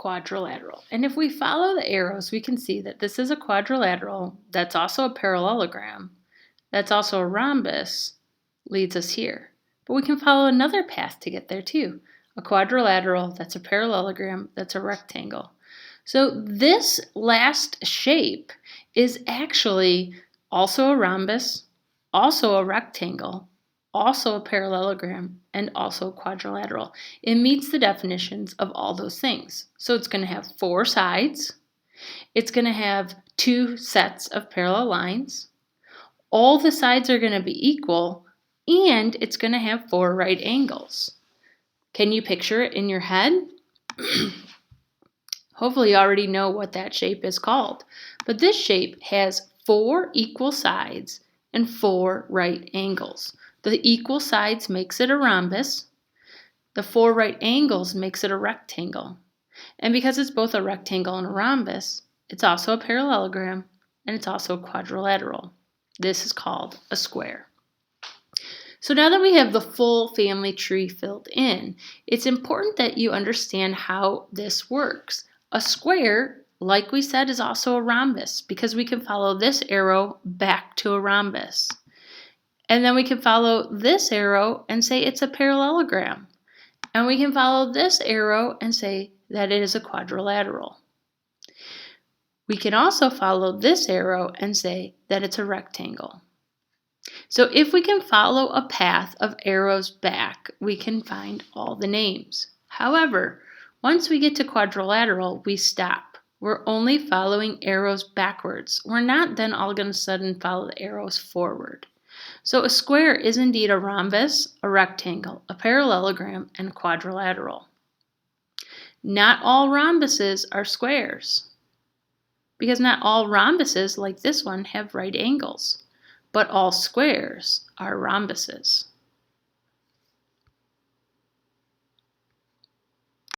quadrilateral. And if we follow the arrows, we can see that this is a quadrilateral, that's also a parallelogram, that's also a rhombus, leads us here. But we can follow another path to get there too. A quadrilateral, that's a parallelogram, that's a rectangle. So this last shape is actually also a rhombus, also a rectangle, also a parallelogram, and also a quadrilateral. It meets the definitions of all those things. So it's going to have 4 sides. It's going to have 2 sets of parallel lines. All the sides are going to be equal, and it's going to have 4 right angles. Can you picture it in your head? Hopefully you already know what that shape is called. But this shape has 4 equal sides and 4 right angles. The equal sides makes it a rhombus. The 4 right angles makes it a rectangle. And because it's both a rectangle and a rhombus, it's also a parallelogram and it's also a quadrilateral. This is called a square. So now that we have the full family tree filled in, it's important that you understand how this works. A square, like we said, is also a rhombus because we can follow this arrow back to a rhombus. And then we can follow this arrow and say it's a parallelogram. And we can follow this arrow and say that it is a quadrilateral. We can also follow this arrow and say that it's a rectangle. So if we can follow a path of arrows back, we can find all the names. However, once we get to quadrilateral, we stop. We're only following arrows backwards. We're not then all of a sudden follow the arrows forward. So a square is indeed a rhombus, a rectangle, a parallelogram, and a quadrilateral. Not all rhombuses are squares, because not all rhombuses, like this one, have right angles, but all squares are rhombuses.